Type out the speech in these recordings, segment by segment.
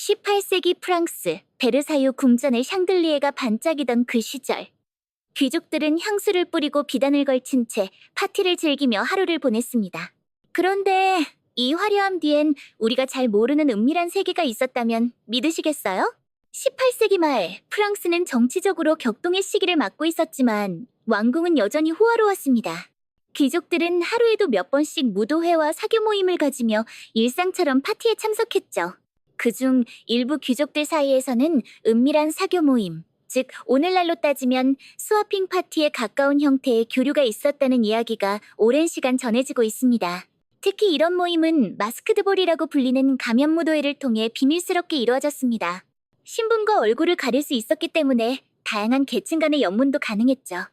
18세기 프랑스, 베르사유 궁전의 샹들리에가 반짝이던 그 시절. 귀족들은 향수를 뿌리고 비단을 걸친 채 파티를 즐기며 하루를 보냈습니다. 그런데 이 화려함 뒤엔 우리가 잘 모르는 은밀한 세계가 있었다면 믿으시겠어요? 18세기 말 프랑스는 정치적으로 격동의 시기를 맞고 있었지만 왕궁은 여전히 호화로웠습니다. 귀족들은 하루에도 몇 번씩 무도회와 사교 모임을 가지며 일상처럼 파티에 참석했죠. 그중 일부 귀족들 사이에서는 은밀한 사교 모임, 즉 오늘날로 따지면 스와핑 파티에 가까운 형태의 교류가 있었다는 이야기가 오랜 시간 전해지고 있습니다. 특히 이런 모임은 마스크드볼이라고 불리는 가면 무도회를 통해 비밀스럽게 이루어졌습니다. 신분과 얼굴을 가릴 수 있었기 때문에 다양한 계층 간의 연문도 가능했죠.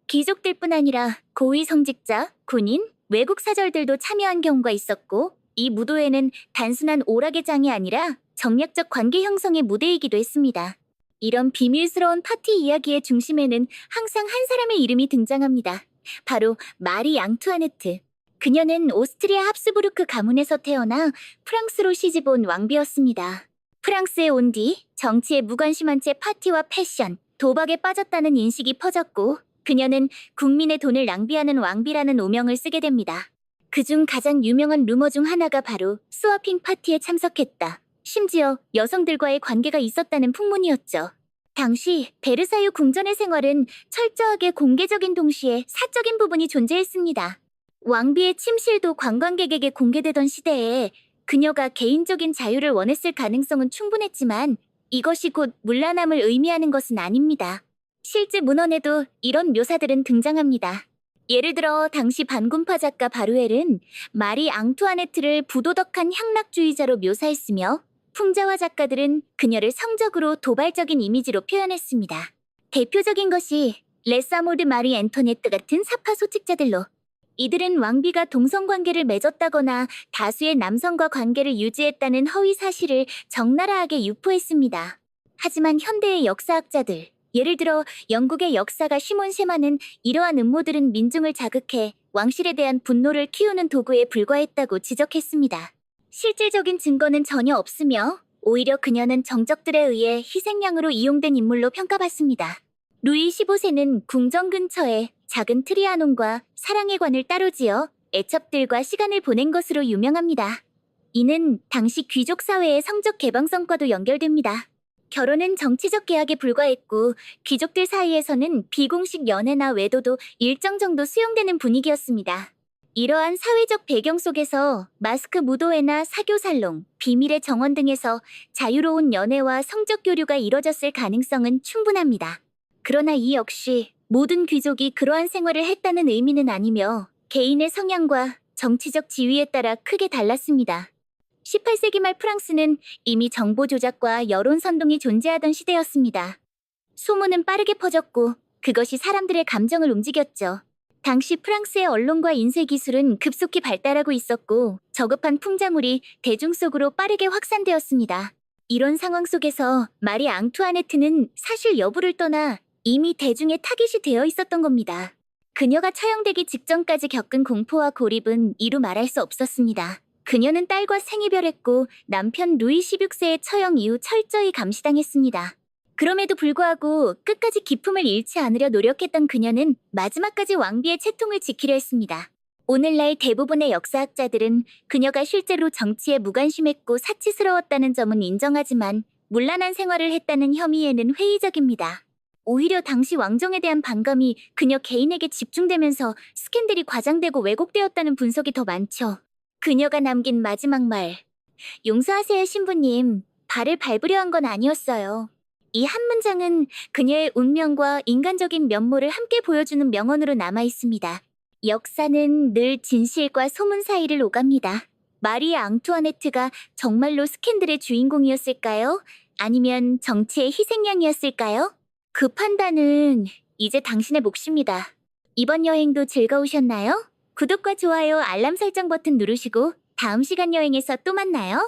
귀족들뿐 아니라 고위 성직자, 군인, 외국 사절들도 참여한 경우가 있었고, 이 무도회는 단순한 오락의 장이 아니라 정략적 관계 형성의 무대이기도 했습니다. 이런 비밀스러운 파티 이야기의 중심에는 항상 한 사람의 이름이 등장합니다. 바로 마리 앙투아네트. 그녀는 오스트리아 합스부르크 가문에서 태어나 프랑스로 시집온 왕비였습니다. 프랑스에 온 뒤 정치에 무관심한 채 파티와 패션, 도박에 빠졌다는 인식이 퍼졌고, 그녀는 국민의 돈을 낭비하는 왕비라는 오명을 쓰게 됩니다. 그중 가장 유명한 루머 중 하나가 바로 스와핑 파티에 참석했다. 심지어 여성들과의 관계가 있었다는 풍문이었죠. 당시 베르사유 궁전의 생활은 철저하게 공개적인 동시에 사적인 부분이 존재했습니다. 왕비의 침실도 관광객에게 공개되던 시대에 그녀가 개인적인 자유를 원했을 가능성은 충분했지만 이것이 곧 문란함을 의미하는 것은 아닙니다. 실제 문헌에도 이런 묘사들은 등장합니다. 예를 들어 당시 반군파 작가 바루엘은 마리 앙투아네트를 부도덕한 향락주의자로 묘사했으며 풍자와 작가들은 그녀를 성적으로 도발적인 이미지로 표현했습니다. 대표적인 것이 레사모드 마리 앤토네트 같은 사파 소책자들로, 이들은 왕비가 동성관계를 맺었다거나 다수의 남성과 관계를 유지했다는 허위 사실을 적나라하게 유포했습니다. 하지만 현대의 역사학자들, 예를 들어 영국의 역사가 시몬 셰만은 이러한 음모들은 민중을 자극해 왕실에 대한 분노를 키우는 도구에 불과했다고 지적했습니다. 실질적인 증거는 전혀 없으며 오히려 그녀는 정적들에 의해 희생양으로 이용된 인물로 평가받습니다. 루이 15세는 궁전 근처에 작은 트리아논과 사랑의 관을 따로 지어 애첩들과 시간을 보낸 것으로 유명합니다. 이는 당시 귀족 사회의 성적 개방성과도 연결됩니다. 결혼은 정치적 계약에 불과했고 귀족들 사이에서는 비공식 연애나 외도도 일정 정도 수용되는 분위기였습니다. 이러한 사회적 배경 속에서 마스크 무도회나 사교 살롱, 비밀의 정원 등에서 자유로운 연애와 성적 교류가 이뤄졌을 가능성은 충분합니다. 그러나 이 역시 모든 귀족이 그러한 생활을 했다는 의미는 아니며 개인의 성향과 정치적 지위에 따라 크게 달랐습니다. 18세기 말 프랑스는 이미 정보 조작과 여론 선동이 존재하던 시대였습니다. 소문은 빠르게 퍼졌고 그것이 사람들의 감정을 움직였죠. 당시 프랑스의 언론과 인쇄 기술은 급속히 발달하고 있었고 저급한 풍자물이 대중 속으로 빠르게 확산되었습니다. 이런 상황 속에서 마리 앙투아네트는 사실 여부를 떠나 이미 대중의 타깃이 되어 있었던 겁니다. 그녀가 처형되기 직전까지 겪은 공포와 고립은 이루 말할 수 없었습니다. 그녀는 딸과 생이별했고 남편 루이 16세의 처형 이후 철저히 감시당했습니다. 그럼에도 불구하고 끝까지 기품을 잃지 않으려 노력했던 그녀는 마지막까지 왕비의 채통을 지키려 했습니다. 오늘날 대부분의 역사학자들은 그녀가 실제로 정치에 무관심했고 사치스러웠다는 점은 인정하지만 문란한 생활을 했다는 혐의에는 회의적입니다. 오히려 당시 왕정에 대한 반감이 그녀 개인에게 집중되면서 스캔들이 과장되고 왜곡되었다는 분석이 더 많죠. 그녀가 남긴 마지막 말. 용서하세요 신부님, 발을 밟으려 한 건 아니었어요. 이 한 문장은 그녀의 운명과 인간적인 면모를 함께 보여주는 명언으로 남아있습니다. 역사는 늘 진실과 소문 사이를 오갑니다. 마리 앙투아네트가 정말로 스캔들의 주인공이었을까요? 아니면 정치의 희생양이었을까요? 그 판단은 이제 당신의 몫입니다. 이번 여행도 즐거우셨나요? 구독과 좋아요, 알람 설정 버튼 누르시고 다음 시간 여행에서 또 만나요.